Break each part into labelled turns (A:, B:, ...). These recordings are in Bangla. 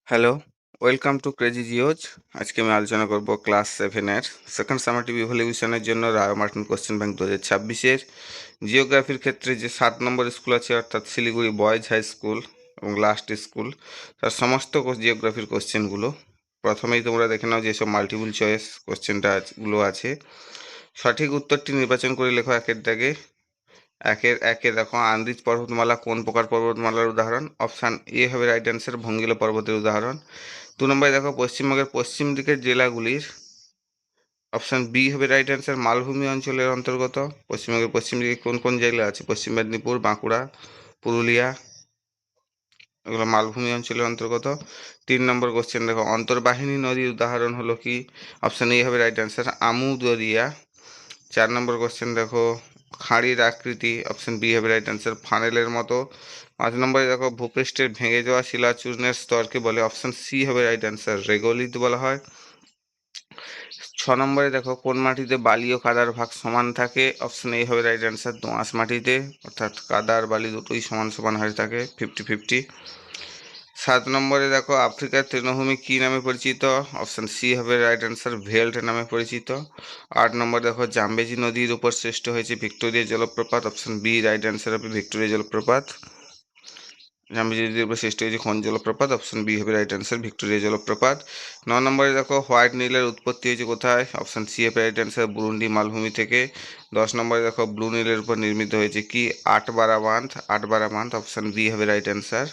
A: Hello, welcome to crazy geos. আজকে আমি আলোচনা করব ক্লাস 7-এর সেকেন্ড সামেটিভ ইভ্যালুয়েশনের জন্য রায় মার্টিন কোশ্চেন ব্যাংক 2026-এর জিওগ্রাফির ক্ষেত্রে যে 7 নম্বর স্কুল আছে, অর্থাৎ শিলিগুড়ি বয়েজ হাই স্কুল এবং লাস্ট স্কুল, তার সমস্ত জিওগ্রাফির কোশ্চেনগুলো। প্রথমেই তোমরা দেখে নাও যেসব মাল্টিপল চয়েস কোশ্চেনগুলো আছে, সঠিক উত্তরটি নির্বাচন করে লেখো একের দাগে। একে দেখো, আন্দিজ পর্বতমালা কোন প্রকার পর্বতমালার উদাহরণ? অপশান এ হবে রাইট অ্যান্সার, ভঙ্গিলা পর্বতের উদাহরণ। 2 নম্বরে দেখো, পশ্চিমবঙ্গের পশ্চিম দিকের জেলাগুলির, অপশান বি হবে রাইট অ্যান্সার, মালভূমি অঞ্চলের অন্তর্গত। পশ্চিমবঙ্গের পশ্চিম দিকে কোন কোন জেলা আছে? পশ্চিম মেদিনীপুর, বাঁকুড়া, পুরুলিয়া, এগুলো মালভূমি অঞ্চলের অন্তর্গত। 3 নম্বর কোশ্চেন দেখো, অন্তর্বাহিনী নদীর উদাহরণ হলো কি? অপশান এ হবে রাইট অ্যান্সার, আমু দরিয়া। 4 নম্বর কোশ্চেন দেখো, খাঁড়ির আকৃতি, অপশান বি হবে রাইট অ্যান্সার, ফানেলের মতো। 5 নম্বরে দেখো, ভূপৃষ্ঠের ভেঙে যাওয়া শিলাচূর্ণের স্তরকে বলে? অপশান সি হবে রাইট অ্যান্সার, রেগোলিথ বলা হয়। 6 নম্বরে দেখো, কোন মাটিতে বালি ও কাদার ভাগ সমান থাকে? অপশান এ হবে রাইট অ্যান্সার, দোআঁশ মাটিতে, অর্থাৎ কাদা আর বালি দুটোই সমান সমান হারে থাকে, 50-50। 7 নম্বরে দেখো, আফ্রিকার তৃণভূমি কী নামে পরিচিত? অপশান সি হবে রাইট অ্যান্সার, ভেল্ট নামে পরিচিত। 8 নম্বর দেখো, জাম্বেজি নদীর উপর সৃষ্ট হয়েছে ভিক্টোরিয়া জলপ্রপাত? অপশান বি রাইট অ্যান্সার হবে ভিক্টোরিয়া জলপ্রপাত। জাম্বেজি নদীর উপর সৃষ্ট হয়েছে কোন জলপ্রপাত? অপশান বি হবে রাইট অ্যান্সার, ভিক্টোরিয়া জলপ্রপাত। 9 নম্বরে দেখো, হোয়াইট নীলের উৎপত্তি হয়েছে কোথায়? অপশান সি হবে রাইট অ্যান্সার, বুরুন্ডি মালভূমি থেকে। 10 নম্বরে দেখো, ব্লু নীলের উপর নির্মিত হয়েছে কি? আটবারা বাঁধ। আটবারা বাঁধ, অপশান বি হবে রাইট অ্যান্সার।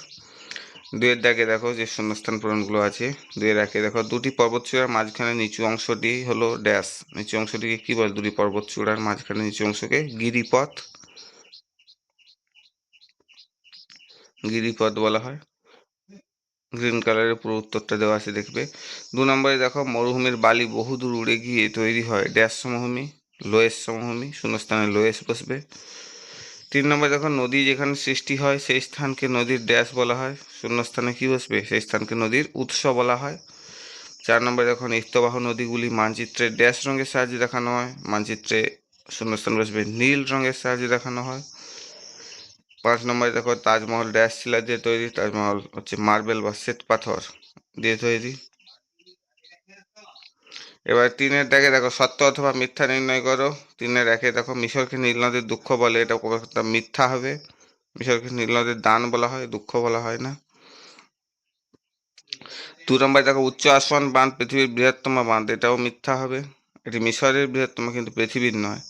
A: 2-এর দাগে দেখো যে শূন্যস্থান পূরণগুলো আছে। 2-এর একে দেখো, দুটি পর্বতচূড়ার মাঝখানে নিচু অংশটি হলো ড্যাশ। নিচু অংশটিকে কি বলে? দুটি পর্বতচূড়ার মাঝখানে নিচু অংশকে গিরিপথ। গিরিপথ বলা হয়। গ্রিন কালারের পুরো উত্তরটা দেওয়া আছে, দেখবে। 2 নম্বরে দেখো, মরুভূমির বালি বহুদূর উড়ে গিয়ে তৈরি হয় ড্যাশ সমভূমি, লোয়েস সমভূমি। শূন্যস্থানে লোয়েস বসবে। 3 নম্বরে দেখো, নদী যেখানে সৃষ্টি হয় সেই স্থানকে নদীর ড্যাশ বলা হয়। শূন্যস্থানে কি বসবে? সেই স্থানকে নদীর উৎস বলা হয়। 4 নম্বরে দেখো, নিত্যবাহ নদীগুলি মানচিত্রে ড্যাশ রঙের সাহায্যে দেখানো হয়। মানচিত্রে শূন্যস্থান বসবে, নীল রঙের সাহায্যে দেখানো হয়। 5 নম্বরে দেখো, তাজমহল ড্যাশ শিলা দিয়ে তৈরি? তাজমহল হচ্ছে মার্বেল বা শ্বেত পাথর দিয়ে তৈরি। এবার 3-এর দাগে দেখো, সত্য অথবা মিথ্যা নির্ণয় করো। 3-এর একে দেখো, মিশরকে নীল নদের দুঃখ বলে, এটা একটা মিথ্যা হবে। মিশরকে নীল নদের দান বলা হয়, দুঃখ বলা হয় না। 2 নম্বরে দেখো, উচ্চ আসওয়ান বাঁধ পৃথিবীর বৃহত্তম বাঁধ, এটাও মিথ্যা হবে। এটি মিশরের বৃহত্তম, কিন্তু পৃথিবীর নয়।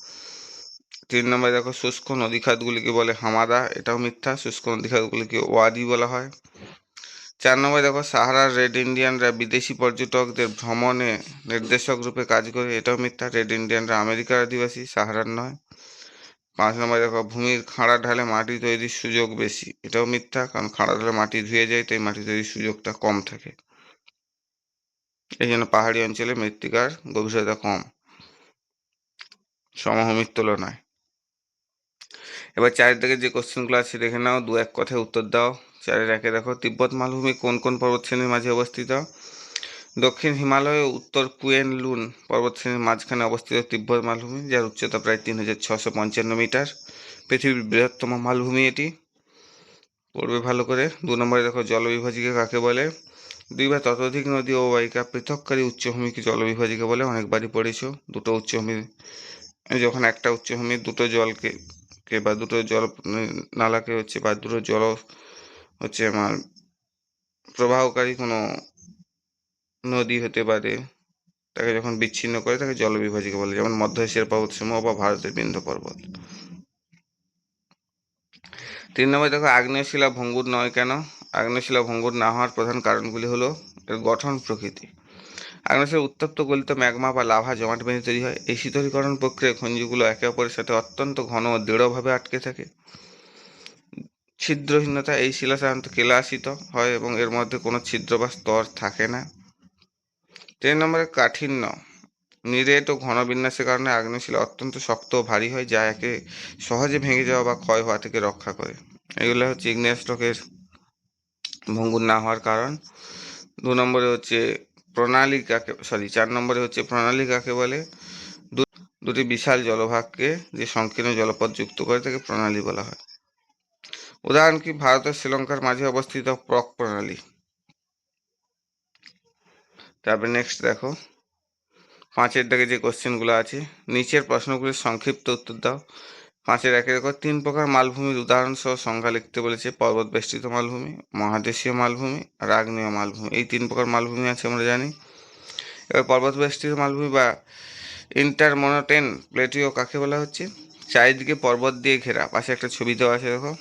A: 3 নম্বরে দেখো, শুষ্ক নদী খাতগুলিকে বলে হামাদা, এটাও মিথ্যা। শুষ্ক নদী খাতগুলিকে ওয়াদি বলা হয়। 4 নম্বরে দেখো, সাহারার রেড ইন্ডিয়ানরা বিদেশি পর্যটকদের ভ্রমণে নির্দেশক রূপে কাজ করে, এটাও মিথ্যা। রেড ইন্ডিয়ানরা আমেরিকার আদিবাসী, সাহারার নয়। 5 নম্বরে দেখো, ভূমির খাড়া ঢালে মাটি তৈরির সুযোগ বেশি, এটাও মিথ্যা, কারণ খাড়া ঢালে মাটি ধুয়ে যায়, তাই মাটি তৈরির সুযোগটা কম থাকে। এই জন্য পাহাড়ি অঞ্চলে মৃত্তিকার গভীরতা কম সমভূমির তুলনায়। এবার 4 থেকে যে কোশ্চেনগুলো আছে দেখে নাও, 2-1 কথায় উত্তর দাও। 4-এর একে দেখো, তিব্বত মালভূমি কোন কোন পর্বতশ্রেণীর মাঝে অবস্থিত? দক্ষিণ হিমালয় ও উত্তর কুয়েন লুন পর্বতশ্রেণীর মাঝখানে অবস্থিত তিব্বত মালভূমি, যার উচ্চতা প্রায় 3655 মিটার। পৃথিবীর বৃহত্তম মালভূমি এটি। পড়বে ভালো করে। 2 নম্বরে দেখো, জলবিভাজিকা কাকে বলে? 2 বা ততোধিক নদী ও অববাহিকা পৃথককারী উচ্চভূমিকে জলবিভাজিকা বলে, অনেকবারই পড়েছো। দুটো উচ্চভূমি, যখন একটা উচ্চভূমির দুটো জলকে বা দুটো জল নালাকে হচ্ছে, বা দুটো জল হচ্ছে আমার প্রবাহকারী কোনো নদী হতে পারে, তাকে যখন বিচ্ছিন্ন করে তাকে জলবিভাজিকা বলে, যেমন মধ্য এশিয়ার পর্বতসমূহ বা ভারতের বিন্ধ্য পর্বত। 3 নম্বরে দেখো, আগ্নেয় শিলা ভঙ্গুর নয় কেন? আগ্নেয় শিলা ভঙ্গুর না হওয়ার প্রধান কারণগুলি হলো এর গঠন প্রকৃতি। আগ্নেয় শিলা উত্তপ্ত গলিত ম্যাগমা বা লাভা জমাট বেঁধে তৈরি হয়। এই শীতলীকরণ প্রক্রিয়ায় খনিজগুলো একে অপরের সাথে অত্যন্ত ঘন ও দৃঢ়ভাবে আটকে থাকে। ছিদ্রহীনতা, এই শিলা সাধারণত কেলাসিত হয় এবং এর মধ্যে কোনো ছিদ্র বা স্তর থাকে না। 3 নম্বরে কাঠিন্য, নিরেট ও ঘন বিন্যাসের কারণে আগ্নেয় শিলা অত্যন্ত শক্ত ও ভারী হয়, যা একে সহজে ভেঙে যাওয়া বা ক্ষয় হওয়া থেকে রক্ষা করে। এগুলো হচ্ছে ইগনিয়াস রকের ভঙ্গুর না হওয়ার কারণ। 2 নম্বরে হচ্ছে প্রণালী কাকে, 4 নম্বরে হচ্ছে প্রণালী কাকে বলে? দুটি বিশাল জলভাগকে যে সংকীর্ণ জলপথ যুক্ত করে তাকে প্রণালী বলা হয়। উদাহরণ কি? ভারত ও শ্রীলঙ্কার মাঝে অবস্থিত প্রক প্রণালী। তারপরে নেক্সট দেখো 5-এর দাগে যে কোশ্চেনগুলো আছে, নিচের প্রশ্নগুলির সংক্ষিপ্ত উত্তর দাও। 5-এর 1 দেখো 3 প্রকার মালভূমির উদাহরণ সহ সংজ্ঞা লিখতে বলেছে। পর্বত বেষ্টিত মালভূমি, মহাদেশীয় মালভূমি আর আগ্নেয় মালভূমি, এই 3 প্রকার মালভূমি আছে আমরা জানি। এবার পর্বত বেষ্টিত মালভূমি বা ইন্টারমোনটেন প্লেটিও কাকে বলা হচ্ছে? চারিদিকে পর্বত দিয়ে ঘেরা, পাশে একটা ছবি দেওয়া আছে দেখো,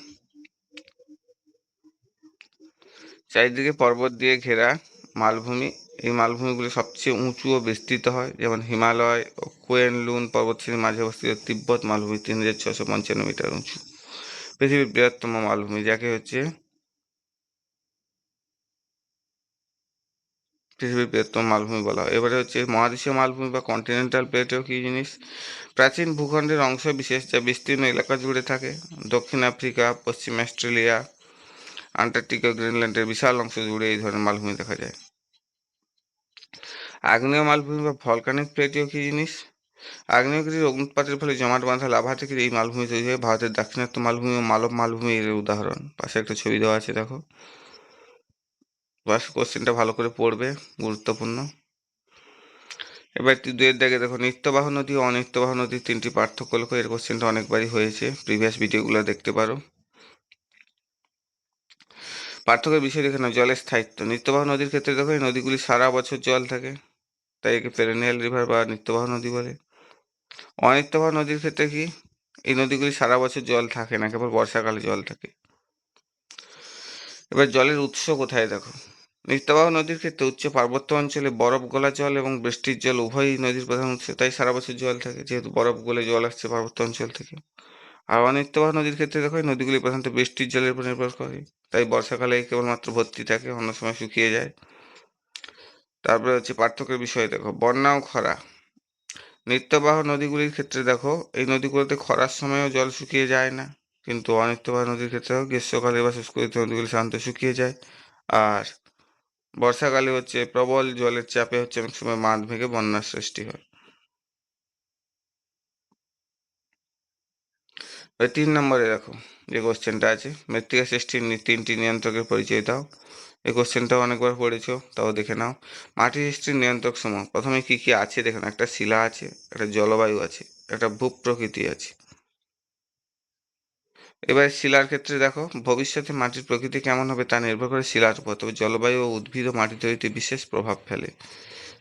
A: চারিদিকে পর্বত দিয়ে ঘেরা মালভূমি। এই মালভূমিগুলি সবচেয়ে উঁচু ও বিস্তৃত হয়, যেমন হিমালয় ও কুয়েনলুন পর্বতশ্রেণীর মাঝে অবস্থিত তিব্বত মালভূমি 3655 মিটার উঁচু। পৃথিবীর বৃহত্তম মালভূমি যাকে হচ্ছে পৃথিবীর বৃহত্তম মালভূমি বলা হয়। এবারে হচ্ছে মহাদেশীয় মালভূমি বা কন্টিনেন্টাল প্লেটেও কী জিনিস? প্রাচীন ভূখণ্ডের অংশ বিশেষ যা বিস্তীর্ণ এলাকা জুড়ে থাকে। দক্ষিণ আফ্রিকা, পশ্চিম অস্ট্রেলিয়া, আন্টার্কটিকা, গ্রিনল্যান্ডের বিশাল অংশ জুড়ে এই ধরনের মালভূমি দেখা যায়। আগ্নেয় মালভূমি বা ভলকানিক প্লেটেও কী জিনিস? আগ্নেয়গিরির অগ্নুৎপাতের ফলে জমাট বাঁধা লাভা থেকে এই মালভূমি তৈরি হয়। ভারতের দাক্ষিণাত্য মালভূমি ও মালব মালভূমি এর উদাহরণ। পাশে একটা ছবি দেওয়া আছে দেখো, বাস কোশ্চেনটা ভালো করে পড়বে, গুরুত্বপূর্ণ। এবার 2-এর দাগে দেখো নিত্যবাহ নদী ও অনিত্যবাহ নদীর 3টি পার্থক্য লেখো। এর কোশ্চেনটা অনেকবারই হয়েছে, প্রিভিয়াস ভিডিওগুলো দেখতে পারো। পার্থক্যের বিষয় দেখে নাও। জলের স্থায়িত্ব, নিত্যবাহ নদীর ক্ষেত্রে দেখো এই নদীগুলি সারা বছর জল থাকে, তাই একে পেরেনিয়াল রিভার বা নিত্যবাহ নদী বলে। অনিত্যবাহ নদীর ক্ষেত্রে কি, এই নদীগুলি সারা বছর জল থাকে না, কেবল বর্ষাকালে জল থাকে। এবার জলের উৎস কোথায় দেখো। নিত্যবাহ নদীর ক্ষেত্রে উচ্চ পার্বত্য অঞ্চলে বরফ গলা জল এবং বৃষ্টির জল উভয়ই নদীর প্রধান উৎস, তাই সারা বছর জল থাকে, যেহেতু বরফ গলে জল আসছে পার্বত্য অঞ্চল থেকে। আর অনিত্যবাহ নদীর ক্ষেত্রে দেখো এই নদীগুলি প্রধানত বৃষ্টির জলের উপর নির্ভর করে, তাই বর্ষাকালে কেবলমাত্র ভর্তি থাকে, অন্য সময় শুকিয়ে যায়। তারপরে হচ্ছে পার্থক্যের বিষয় দেখো, বন্যা ও খরা। নিত্যবাহ নদীগুলির ক্ষেত্রে দেখো এই নদীগুলোতে খরার সময়ও জল শুকিয়ে যায় না, কিন্তু অনিত্যবাহ নদীর ক্ষেত্রে গ্রীষ্মকালে বা শুষ্ক ঋতুতে নদীগুলি সাধারণত শুকিয়ে যায়। আর বর্ষাকালে হচ্ছে প্রবল জলের চাপে হচ্ছে অনেক সময় বাঁধ ভেঙে বন্যার সৃষ্টি হয়। 3 নম্বরে দেখো যে কোশ্চেনটা আছে, মৃত্তিকা সৃষ্টির 3টি নিয়ন্ত্রকের পরিচয় দাও। এই কোশ্চেনটাও অনেকবার পড়েছো, তাও দেখে নাও। মাটি সৃষ্টির নিয়ন্ত্রক সমূহ, প্রথমে কি কি আছে দেখে নাও। একটা শিলা আছে, একটা জলবায়ু আছে, একটা ভূপ্রকৃতি আছে। এবার শিলার ক্ষেত্রে দেখো, ভবিষ্যতে মাটির প্রকৃতি কেমন হবে তা নির্ভর করে শিলার উপর, তবে জলবায়ু ও উদ্ভিদ ও মাটি তৈরিতে বিশেষ প্রভাব ফেলে।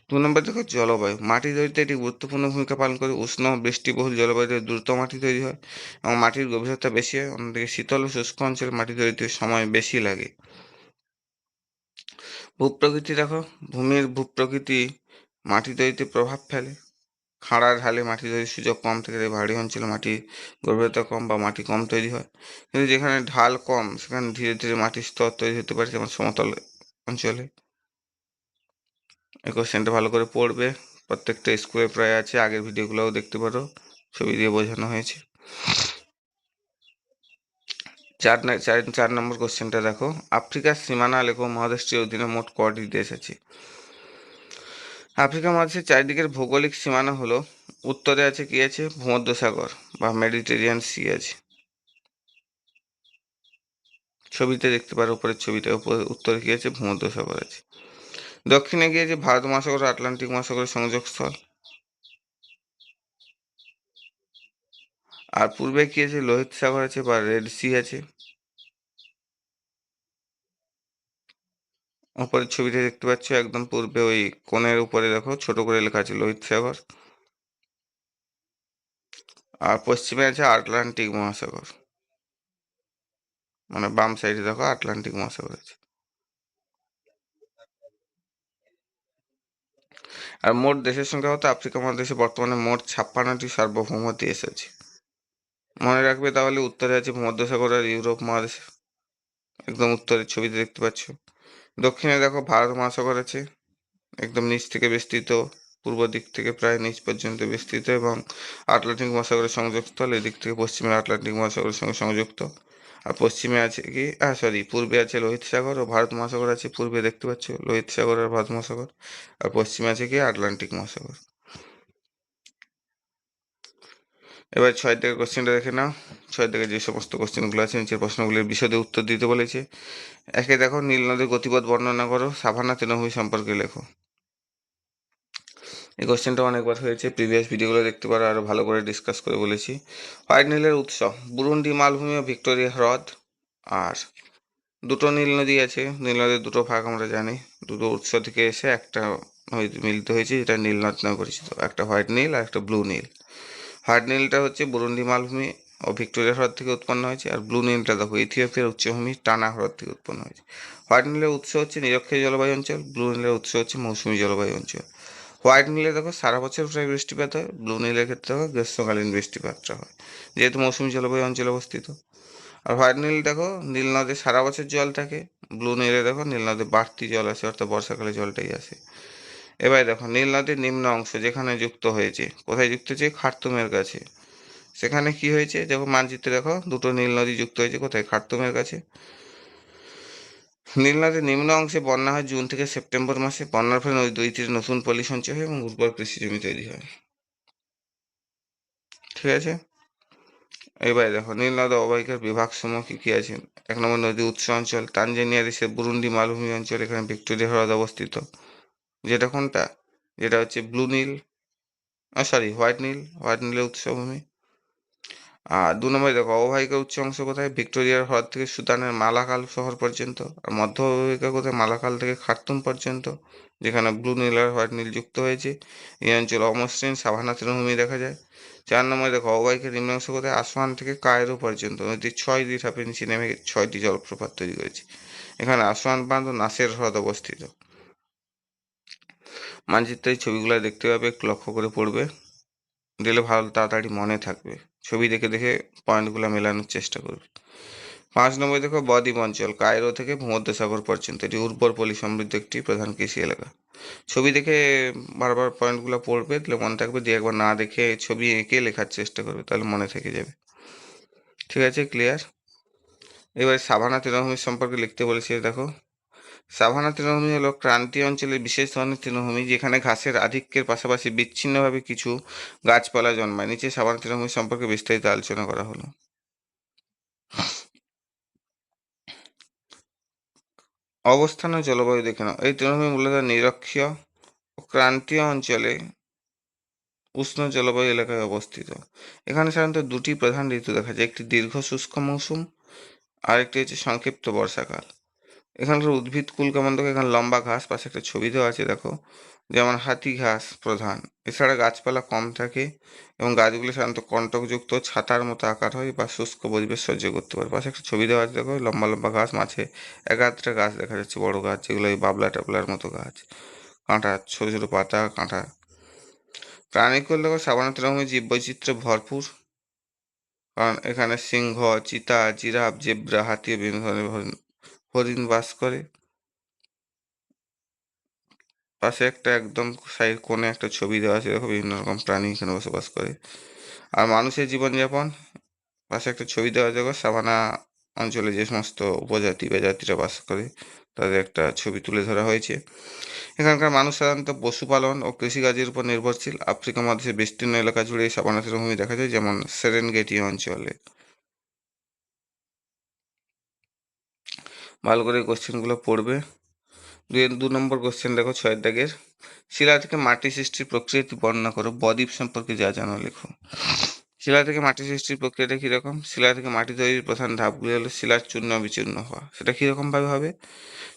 A: 2 নম্বর দেখো জলবায়ু, মাটি তৈরিতে এটি গুরুত্বপূর্ণ ভূমিকা পালন করে। উষ্ণ বৃষ্টিবহুল জলবায়ুতে দ্রুত মাটি তৈরি হয় এবং মাটির গভীরতা বেশি হয়। অন্যদিকে শীতল ও শুষ্ক অঞ্চলে মাটি তৈরিতে সময় বেশি লাগে। ভূপ্রকৃতি দেখো, ভূমির ভূপ্রকৃতি মাটি তৈরিতে প্রভাব ফেলে। খাড়া ঢালে মাটি তৈরির সুযোগ কম থাকে, তাই ভারী অঞ্চলে মাটির গভীরতা কম বা মাটি কম তৈরি হয়। কিন্তু যেখানে ঢাল কম সেখানে ধীরে ধীরে মাটির স্তর তৈরি হতে পারে, যেমন সমতল অঞ্চলে। এই কোশ্চেনটা ভালো করে পড়বে, প্রত্যেকটা স্কুলে প্রায় আছে, আগের ভিডিওগুলোও দেখতে পারো, ছবি দিয়ে বোঝানো হয়েছে। 4 নম্বর কোশ্চেনটা দেখো, আফ্রিকার সীমানা লেখো। মহাদেশটির অধীনে মোট কটি দেশ আছে? আফ্রিকা মহাদেশের চারিদিকের ভৌগোলিক সীমানা হলো, উত্তরে আছে কি আছে, ভূমধ্যসাগর বা মেডিটেরিয়ান সি আছে, ছবিতে দেখতে পারো উপরের ছবিটা, উত্তরে কি আছে, ভূমধ্যসাগর আছে। দক্ষিণে গিয়ে যে ভারত মহাসাগর ও আটলান্টিক মহাসাগরের সংযোগস্থল। আর পূর্বে কি আছে, লোহিত সাগর আছে বা রেড সি আছে। উপরের ছবিতে দেখতে পাচ্ছ একদম পূর্বে ওই কোণের উপরে দেখো ছোট করে লেখা আছে লোহিত সাগর। আর পশ্চিমে আছে আটলান্টিক মহাসাগর, মানে বাম সাইডে দেখো আটলান্টিক মহাসাগর আছে। আর মোট দেশের সংখ্যা হতো, আফ্রিকা মহাদেশে বর্তমানে মোট 56টি সার্বভৌম দেশ আছে। মনে রাখবে তাহলে, উত্তরে আছে ভূমধ্যসাগর আর ইউরোপ মহাদেশ, একদম উত্তরের ছবিতে দেখতে পাচ্ছ। দক্ষিণে দেখো ভারত মহাসাগর আছে, একদম নিচ থেকে বিস্তৃত, পূর্ব দিক থেকে প্রায় নিচ পর্যন্ত বিস্তৃত, এবং আটলান্টিক মহাসাগরের সংযোগস্থল, এদিক থেকে পশ্চিমের আটলান্টিক মহাসাগরের সঙ্গে সংযুক্ত। আর পশ্চিমে আছে কি, পূর্বে আছে লোহিত সাগর ও ভারত মহাসাগর আছে, পূর্বে দেখতে পাচ্ছ লোহিত সাগর আর ভারত মহাসাগর। আর পশ্চিমে আছে কি, আটলান্টিক মহাসাগর। এবার 6 থেকে কোশ্চেনটা দেখে নাও। 6 থেকে যে সমস্ত কোশ্চেনগুলো আছে নিচের প্রশ্নগুলির বিশদে উত্তর দিতে বলেছে। একে দেখো, নীল নদীর গতিপথ বর্ণনা করো, সাভানা তৃণভূমি সম্পর্কে লেখো। এই কোশ্চেনটা অনেকবার হয়েছে, প্রিভিয়াস ভিডিওগুলো দেখতে পারো, আরও ভালো করে ডিসকাস করে বলেছি। হোয়াইট নীলের উৎস বুরুন্ডি মালভূমি ও ভিক্টোরিয়া হ্রদ। আর দুটো নীল নদী আছে, নীল নদীর দুটো ভাগ আমরা জানি, দুটো উৎস থেকে এসে একটা মিলিত হয়েছে, যেটা নীল নদ নামে পরিচিত। একটা হোয়াইট নীল আর একটা ব্লু নীল। হোয়াইট নীলটা হচ্ছে বুরুন্ডি মালভূমি ও ভিক্টোরিয়া হ্রদ থেকে উৎপন্ন হয়েছে, আর ব্লু নীলটা দেখো ইথিওপিয়ার উচ্চভূমি টানা হ্রদ থেকে উৎপন্ন হয়েছে। হোয়াইট নীলের উৎস হচ্ছে নিরক্ষীয় জলবায়ু অঞ্চল, ব্লু নীলের উৎস হচ্ছে মৌসুমী জলবায়ু অঞ্চল। হোয়াইট নীলে দেখো সারা বছর প্রায় বৃষ্টিপাত হয়, ব্লু নীলের ক্ষেত্রে দেখো গ্রীষ্মকালীন বৃষ্টিপাতটা হয়, যেহেতু মৌসুমী জলবায়ু অঞ্চলে অবস্থিত। আর হোয়াইট নীল দেখো নীল নদে সারা বছর জল থাকে, ব্লু নীলে দেখো নীল নদে বাড়তি জল আসে, অর্থাৎ বর্ষাকালে জলটাই আসে। এবার দেখো নীল নদীর নিম্ন অংশ যেখানে যুক্ত হয়েছে, কোথায় যুক্ত হয়েছে? খার্তুমের কাছে। সেখানে কি হয়েছে দেখো মানচিত্রে, দেখো দুটো নীল নদী যুক্ত হয়েছে, কোথায়? খার্তুমের কাছে। নীল নদীর নিম্ন অংশে বন্যা হয় জুন থেকে সেপ্টেম্বর মাসে। বন্যার ফলে নদী দুই তীরে নতুন পলি সঞ্চয় হয় এবং উর্বর কৃষি জমি তৈরি হয়। ঠিক আছে, এবারে দেখো নীল নদ অববাহিকার বিভাগ সমূহ কি কি আছে। 1 নম্বর নদী উৎস অঞ্চল, তানজানিয়া দেশের বুরুন্ডি মালভূমি অঞ্চল, এখানে ভিক্টোরিয়া হ্রদ অবস্থিত, যেটা কোনটা? যেটা হচ্ছে ব্লু নীল, সরি হোয়াইট নীল, হোয়াইট নীলের উৎসভূমি। আর 2 নম্বরে দেখো অববাহিকার উচ্চ অংশ কোথায়? ভিক্টোরিয়ার হ্রদ থেকে সুদানের মালাকাল শহর পর্যন্ত। আর মধ্য অববাহিকা কোথায়? মালাকাল থেকে খার্তুম পর্যন্ত, যেখানে ব্লু নীল আর হোয়াইট নীল যুক্ত হয়েছে। এই অঞ্চল অমসৃণ সাভানা তৃণভূমি দেখা যায়। 4 নম্বরে দেখো অববাহিকার নিম্নাংশ কোথায়? আসওয়ান থেকে কায়রো পর্যন্ত নদীর 6টি ধাপে নিচে নেমে 6টি জলপ্রপাত তৈরি করেছে। এখানে আসওয়ান বাঁধ ও নাসের হ্রদ অবস্থিত। মানচিত্রের ছবিগুলো দেখতে পাবে, একটু লক্ষ্য করে পড়বে, দিলে ভালো তাড়াতাড়ি মনে থাকবে। ছবি দেখে দেখে পয়েন্টগুলো মেলানোর চেষ্টা করবে। 5 নম্বরে দেখো বদ্বীপ অঞ্চল, কায়রো থেকে ভূমধ্যসাগর পর্যন্ত, এটি উর্বর পলি সমৃদ্ধ একটি প্রধান কৃষি এলাকা। ছবি দেখে বারবার পয়েন্টগুলো পড়বে, তাহলে মনে থাকবে। দিয়ে একবার না দেখে ছবি এঁকে লেখার চেষ্টা করবে, তাহলে মনে থেকে যাবে। ঠিক আছে, ক্লিয়ার? এবারে সাভানা তৃণভূমি সম্পর্কে লিখতে বলেছি, দেখো সাভানা তৃণভূমি হলো ক্রান্তীয় অঞ্চলের বিশেষ ধরনের তৃণভূমি, যেখানে ঘাসের আধিক্যের পাশাপাশি বিচ্ছিন্নভাবে কিছু গাছপালা জন্মায়। নিচে সাভানা তৃণভূমি সম্পর্কে বিস্তারিত আলোচনা করা হলো। অবস্থান ও জলবায়ু দেখে নাও। এই তৃণভূমি মূলত নিরক্ষীয় ও ক্রান্তীয় অঞ্চলে উষ্ণ জলবায়ু এলাকায় অবস্থিত। এখানে সাধারণত দুটি প্রধান ঋতু দেখা যায়, একটি দীর্ঘ শুষ্ক মৌসুম, আর একটি হচ্ছে সংক্ষিপ্ত বর্ষাকাল। এখানকার উদ্ভিদ কুল কেমন দেখো, এখানে লম্বা ঘাস, পাশে একটা ছবি দেওয়া আছে দেখো, যেমন হাতি ঘাস প্রধান। এছাড়া গাছপালা কম থাকে এবং গাছগুলি সাধারণত কন্টকযুক্ত ছাতার মতো আকার হয় বা শুষ্ক পরিবেশ সহ্য করতে পারে। পাশে একটা ছবি দেওয়া আছে দেখো, লম্বা লম্বা ঘাস, মাঝে এক আধটা গাছ দেখা যাচ্ছে, বড় গাছ, যেগুলো এই বাবলা টাবলার মতো গাছ, কাঁটা, ছোট ছোট পাতা, কাঁটা। প্রাণীকুল দেখো সাভানা তৃণভূমি জীববৈচিত্র্যে ভরপুর, কারণ এখানে সিংহ, চিতা, জিরাফ, জেব্রা, হাতি ও বিভিন্ন ধরনের হরিণ বাস করে। পাশে একটা একদম সাইড কোণে একটা ছবি দেওয়া আছে দেখো, বিভিন্ন রকম প্রাণী এখানে বসবাস করে। আর মানুষের জীবনযাপন, পাশে একটা ছবি দেওয়া আছে দেখো, সাভানা অঞ্চলে যে সমস্ত উপজাতি বা জাতিরা বাস করে তাদের একটা ছবি তুলে ধরা হয়েছে। এখানকার মানুষ সাধারণত পশুপালন ও কৃষিকাজের উপর নির্ভরশীল। আফ্রিকা মহাদেশের বিস্তীর্ণ এলাকা জুড়ে এই সাভানা তৃণভূমি দেখা যায়, যেমন সেরেনগেটি অঞ্চলে। ভালো করে কোশ্চেনগুলো পড়বে। 2 নম্বর কোশ্চেন দেখো, 6 দাগের, শিলা থেকে মাটি সৃষ্টির প্রক্রিয়াটি বর্ণনা করো। বদ্বীপ সম্পর্কে যা জানো লেখো। শিলা থেকে মাটি সৃষ্টির প্রক্রিয়াটা কীরকম? শিলা থেকে মাটি তৈরির প্রধান ধাপগুলি হলো শিলার চূর্ণ বিচূর্ণ হওয়া। সেটা কীরকমভাবে হবে?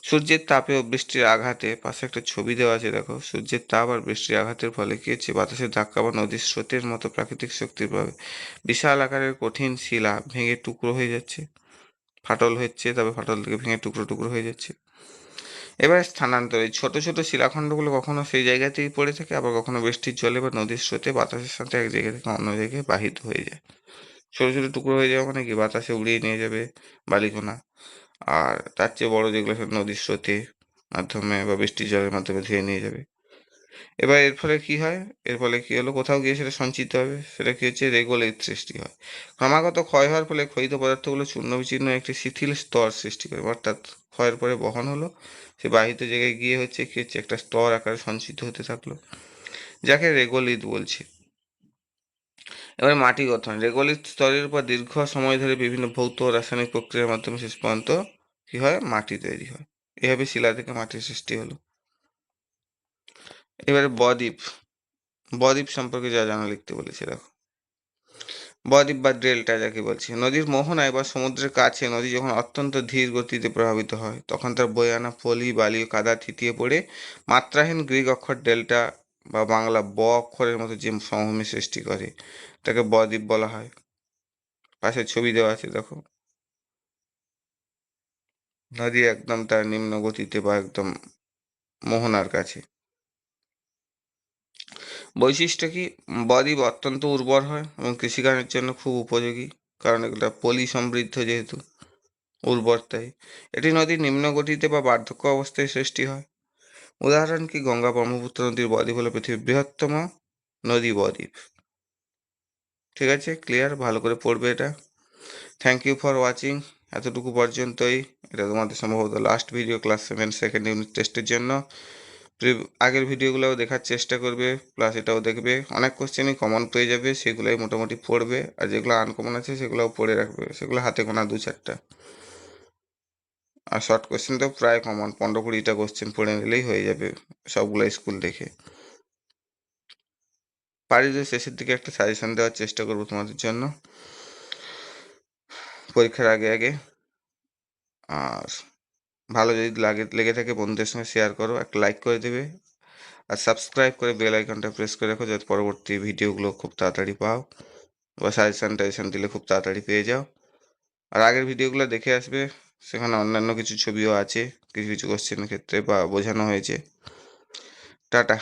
A: সূর্যের তাপে ও বৃষ্টির আঘাতে, পাশে একটা ছবি দেওয়া আছে দেখো, সূর্যের তাপ আর বৃষ্টির আঘাতের ফলে কী হচ্ছে? বাতাসের ধাক্কা বা নদীর স্রোতের মতো প্রাকৃতিক শক্তির প্রভাবে বিশাল আকারের কঠিন শিলা ভেঙে টুকরো হয়ে যাচ্ছে, ফাটল হচ্ছে, তবে ফাটল থেকে ভেঙে টুকরো টুকরো হয়ে যাচ্ছে। এবার স্থানান্তর, এই ছোট ছোট শিলাখণ্ডগুলো কখনো সেই জায়গাতেই পড়ে থাকে, আবার কখনো বৃষ্টির জলে বা নদীর স্রোতে বাতাসের সাথে এক জায়গা থেকে অন্য জায়গায় বাহিত হয়ে যায়। ছোট ছোট টুকরো হয়ে যাওয়া মানে কি? বাতাসে উড়িয়ে নিয়ে যাবে বালিকণা। আর তার চেয়ে বড় যেগুলো সব নদীর স্রোতে মাধ্যমে বা বৃষ্টির জলের মাধ্যমে ধুয়ে নিয়ে যাবে। এবার এর ফলে কি হয়? এর ফলে কি হলো? কোথাও গিয়ে সেটা সঞ্চিত হবে, সেটা কি হচ্ছে? রেগোলিথ সৃষ্টি হয়। ক্রমাগত ক্ষয় হওয়ার ফলে ক্ষয়িত পদার্থগুলো চূর্ণ বিচূর্ণ একটি শিথিল স্তর সৃষ্টি করে, অর্থাৎ ক্ষয়ের পরে বহন হলো, সে বাহিত জায়গায় গিয়ে হচ্ছে কি হচ্ছে? একটা স্তর আকারে সঞ্চিত হতে থাকলো, যাকে রেগোলিথ বলছে। এবার মাটি গঠন, রেগোলিথ স্তরের উপর দীর্ঘ সময় ধরে বিভিন্ন ভৌত ও রাসায়নিক প্রক্রিয়ার মাধ্যমে শেষ পর্যন্ত কি হয়? মাটি তৈরি হয়। এভাবে শিলা থেকে মাটির সৃষ্টি হলো। এবারে বদ্বীপ, বদ্বীপ সম্পর্কে যা জানা লিখতে বলেছে দেখো। বদ্বীপ বা ডেল্টা যাকে বলছি, নদীর মোহনায় বা সমুদ্রের কাছে নদী যখন অত্যন্ত ধীর গতিতে প্রভাবিত হয় তখন তার বয়ে আনা পলি বালি ও কাদা থিতিয়ে পড়ে মাত্রাহীন গ্রিক অক্ষর ডেল্টা বা বাংলা ব অক্ষরের মতো যে সমভূমি সৃষ্টি করে তাকে বদ্বীপ বলা হয়। পাশে ছবি দেওয়া আছে দেখো, নদী একদম তার নিম্ন গতিতে বা একদম মোহনার কাছে। বৈশিষ্ট্য কি? বদ্বীপ অত্যন্ত উর্বর হয় এবং কৃষিকাজের জন্য খুব উপযোগী, কারণ এগুলো পলি সমৃদ্ধ যেহেতু, উর্বর তাই। এটি নদীর নিম্ন গতিতে বা বার্ধক্য অবস্থায় সৃষ্টি হয়। উদাহরণ কি? গঙ্গা ব্রহ্মপুত্র নদীর বদ্বীপ হলো পৃথিবীর বৃহত্তম নদী বদ্বীপ। ঠিক আছে, ক্লিয়ার? ভালো করে পড়বে এটা। Thank you for watching. এতটুকু পর্যন্তই। এটা তোমাদের সম্ভবত last video class 7 second unit টেস্টের জন্য। আগের ভিডিওগুলোও দেখার চেষ্টা করবে, প্লাস এটাও দেখবে। অনেক কোশ্চেনই কমন পেয়ে যাবে, সেগুলোই মোটামুটি পড়বে, আর যেগুলো আনকমন আছে সেগুলোও পড়ে রাখবে, সেগুলো হাতে গোনা 2-4টা। আর শর্ট কোশ্চেন তো প্রায় কমন, 15-20টা কোশ্চেন পড়ে নিলেই হয়ে যাবে সবগুলো স্কুল দেখে। পারি যদি শেষের দিকে একটা সাজেশন দেওয়ার চেষ্টা করবো তোমাদের জন্য পরীক্ষার আগে আগে। আর ভালো যদি লেগে থাকে বন্ধুদের সঙ্গে শেয়ার করো, একটা লাইক করে দেবে, আর সাবস্ক্রাইব করে বেল আইকনটা প্রেস করে রাখো যাতে পরবর্তী ভিডিওগুলো খুব তাড়াতাড়ি পাও, বা সাজেশন দিলে খুব তাড়াতাড়ি পেয়ে যাও। আর আগের ভিডিওগুলো দেখে আসবে, সেখানে অন্যান্য কিছু ছবিও আছে কিছু কিছু কোশ্চেনের ক্ষেত্রে বা বোঝানো হয়েছে। টাটা।